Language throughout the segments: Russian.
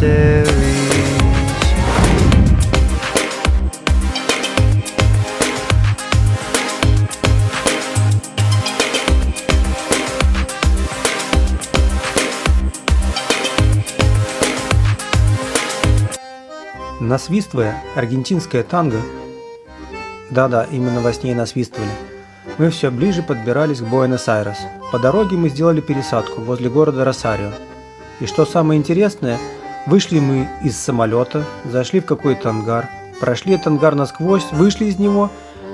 Aires. Насвистывая аргентинское танго, да-да, именно во сне и насвистывали, мы все ближе подбирались к Буэнос-Айрес. По дороге мы сделали пересадку возле города Росарио. И что самое интересное, вышли мы из самолета, зашли в какой-то ангар, прошли этот ангар насквозь, вышли из него,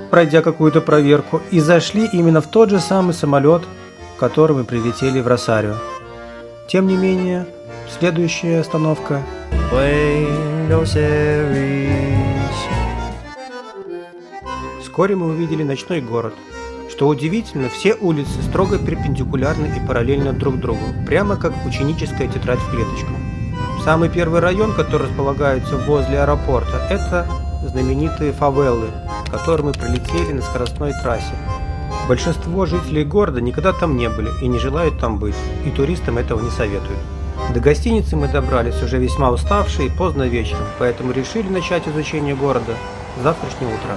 пройдя какую-то проверку, и зашли именно в тот же самый самолет, в который мы прилетели в Росарио. Тем не менее, следующая остановка – Buenos Aires. Вскоре мы увидели ночной город. Что удивительно, все улицы строго перпендикулярны и параллельно друг другу, прямо как ученическая тетрадь в клеточку. Самый первый район, который располагается возле аэропорта, это знаменитые фавелы, в которые мы прилетели на скоростной трассе. Большинство жителей города никогда там не были и не желают там быть, и туристам этого не советуют. До гостиницы мы добрались уже весьма уставшие и поздно вечером, поэтому решили начать изучение города с завтрашнего утра.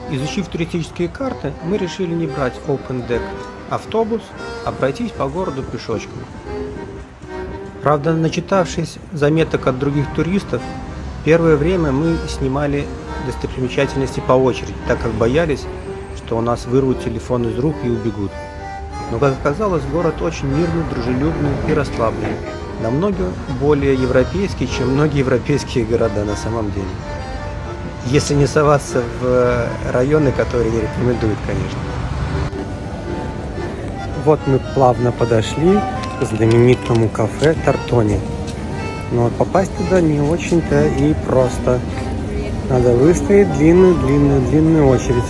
Изучив туристические карты, мы решили не брать Open Deck автобус, а пройтись по городу пешочком. Правда, начитавшись заметок от других туристов, первое время мы снимали достопримечательности по очереди, так как боялись, что у нас вырвут телефон из рук и убегут. Но, как оказалось, город очень мирный, дружелюбный и расслабленный, намного более европейский, чем многие европейские города на самом деле. Если не соваться в районы, которые не рекомендуют, конечно. Вот мы плавно подошли к знаменитому кафе Тортони. Но попасть туда не очень-то и просто. Надо выстоять длинную очередь.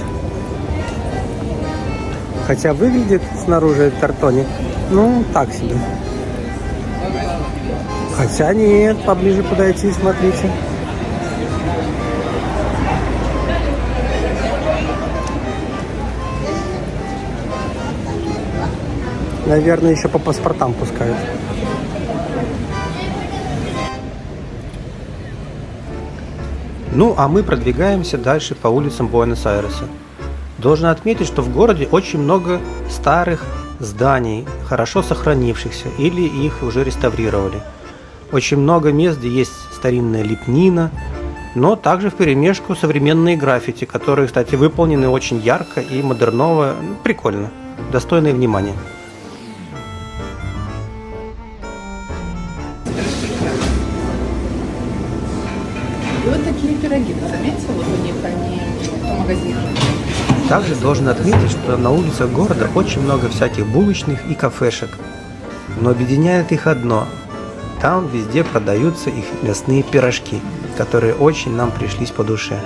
Хотя выглядит снаружи Тортони, ну, так себе. Хотя нет, поближе подойти, смотрите. Наверное, еще по паспортам пускают. Ну, а мы продвигаемся дальше по улицам Буэнос-Айреса. Должен отметить, что в городе очень много старых зданий, хорошо сохранившихся, или их уже реставрировали. Очень много мест, где есть старинная лепнина, но также вперемешку современные граффити, которые, кстати, выполнены очень ярко и модерново, прикольно, достойное внимания. И вот такие пироги, ты заметил, вот у них они в магазине. Также должен отметить, что на улицах города очень много всяких булочных и кафешек. Но объединяет их одно. Там везде продаются их мясные пирожки, которые очень нам пришлись по душе.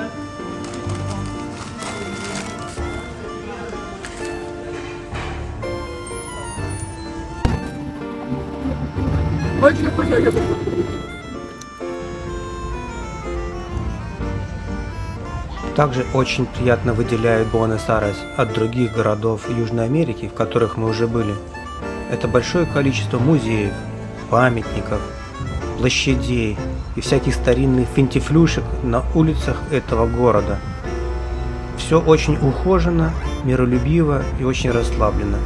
Также очень приятно выделяет Буэнос-Айрес от других городов Южной Америки, в которых мы уже были. Это большое количество музеев, памятников, площадей и всяких старинных финтифлюшек на улицах этого города. Все очень ухожено, миролюбиво и очень расслабленно.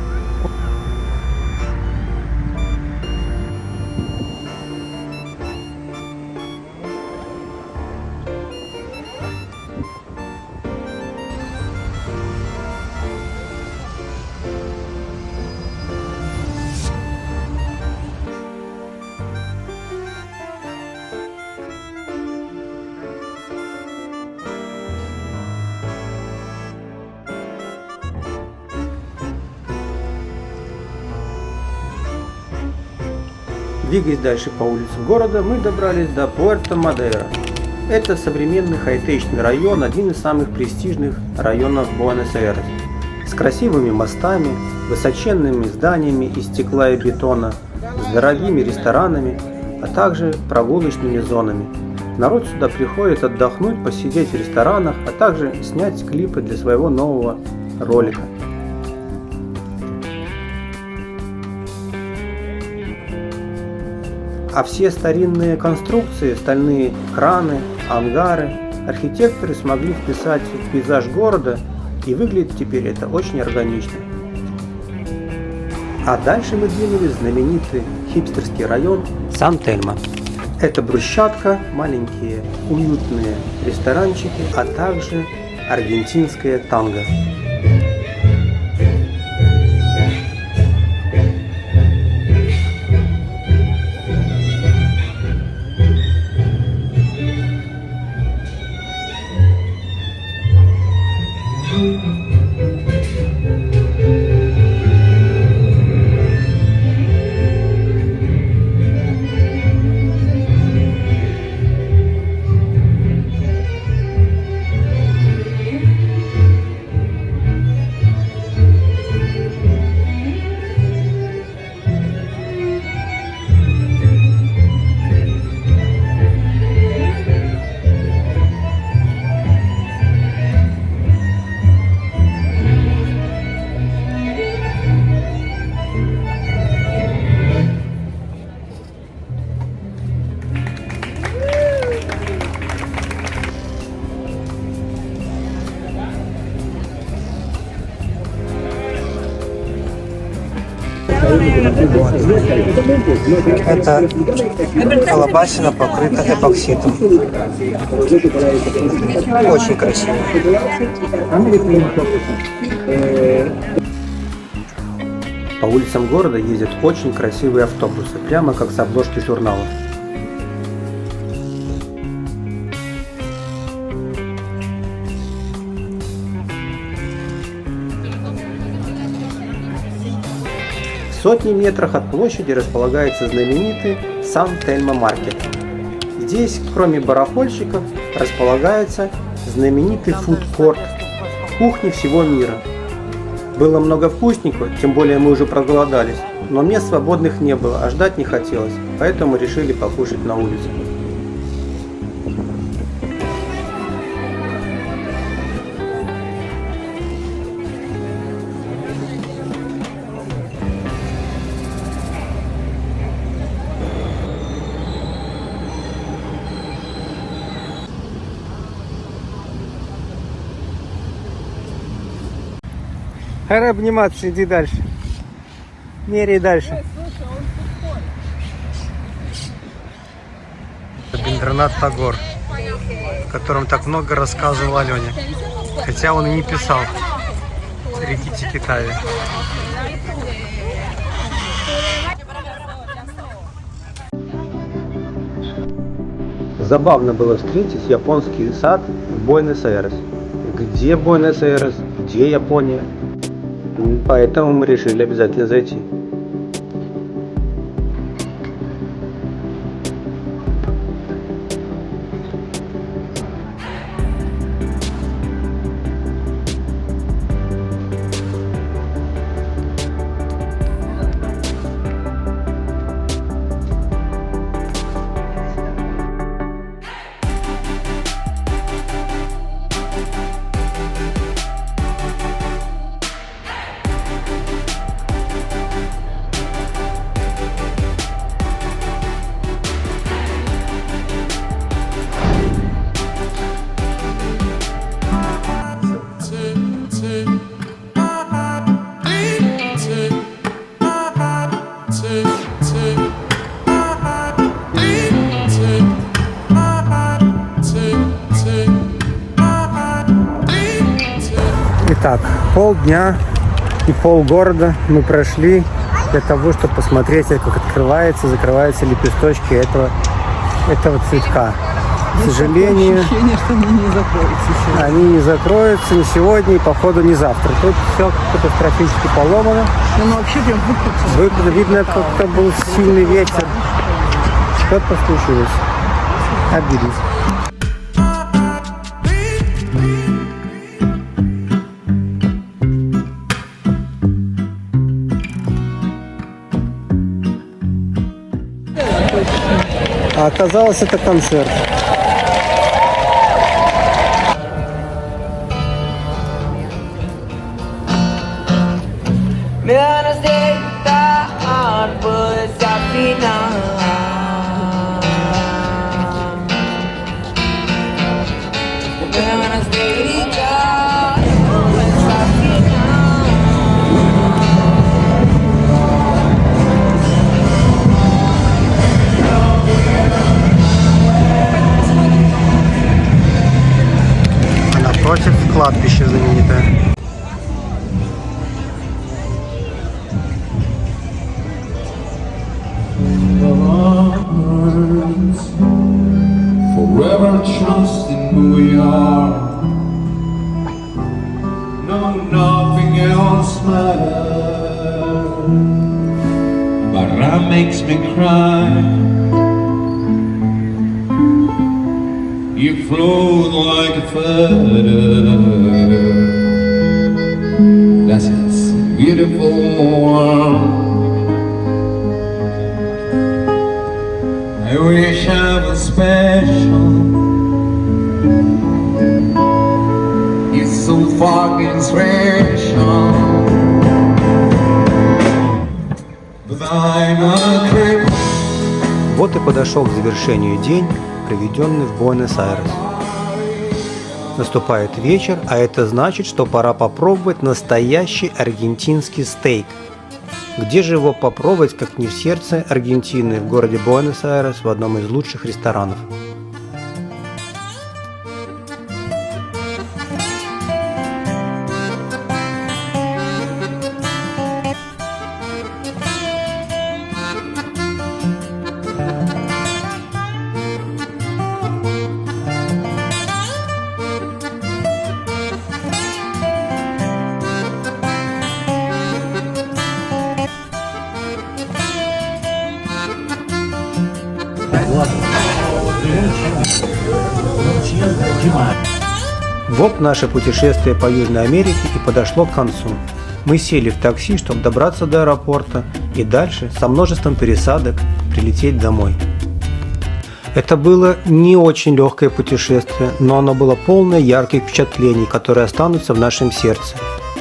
Двигаясь дальше по улицам города, мы добрались до Пуэрто-Мадейро. Это современный хай-течный район, один из самых престижных районов Буэнос-Айреса. С красивыми мостами, высоченными зданиями из стекла и бетона, с дорогими ресторанами, а также прогулочными зонами. Народ сюда приходит отдохнуть, посидеть в ресторанах, а также снять клипы для своего нового ролика. А все старинные конструкции, стальные краны, ангары, архитекторы смогли вписать в пейзаж города, и выглядит теперь это очень органично. А дальше мы двинулись в знаменитый хипстерский район Сан-Тельмо. Это брусчатка, маленькие уютные ресторанчики, а также аргентинское танго. Это колбасина покрыта эпоксидом. Очень красиво. По улицам города ездят очень красивые автобусы, прямо как с обложки журнала. В сотни метрах от площади располагается знаменитый Сан-Тельмо Маркет. Здесь, кроме барахольщиков, располагается знаменитый фудкорт, кухни всего мира. Было много вкусников, тем более мы уже проголодались, но мест свободных не было, а ждать не хотелось, поэтому решили покушать на улице. Хара обниматься, иди дальше. Меряй дальше. Рабиндранат Тагор, о котором так много рассказывал Алене, хотя он и не писал «Рикки Тикки-Тави». Забавно было встретить японский сад в Буэнос-Айрес. Где Буэнос-Айрес? Где Япония? Поэтому мы решили обязательно зайти. Итак, полдня и полгорода мы прошли для того, чтобы посмотреть, как открывается, закрываются лепесточки этого цветка. К сожалению, Ощущение, что они не закроются сегодня. они не закроются ни сегодня и, походу, не завтра. Тут все катастрофически поломано. Ну, вообще прям Видно, как был сильный ветер. Что-то случилось. Обидно. А оказалось, это концерт. Me van a aceptar, pues al final кладбище знаменитое. Forever trusting who we are. No, nothing else matters. But that makes me cry. You float like a feather. That's its beautiful world. I wish I was special. It's so fucking special. But I'm a creep. Вот и подошел к завершению день, проведенный в Буэнос-Айрес. Наступает вечер, а это значит, что пора попробовать настоящий аргентинский стейк. Где же его попробовать, как не в сердце Аргентины, в городе Буэнос-Айрес, в одном из лучших ресторанов. Вот наше путешествие по Южной Америке и подошло к концу. Мы сели в такси, чтобы добраться до аэропорта и дальше, со множеством пересадок, прилететь домой. Это было не очень легкое путешествие, но оно было полное ярких впечатлений, которые останутся в нашем сердце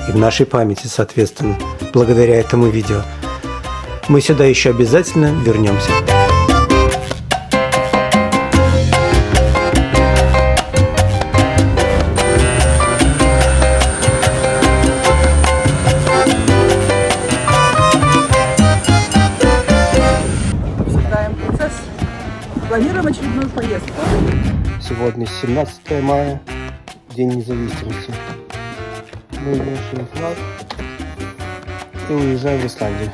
и в нашей памяти, соответственно, благодаря этому видео. Мы сюда еще обязательно вернемся. Планируем очередную поездку. Сегодня 17 мая, День независимости. Мы вешаем флаг и уезжаем в Исландию.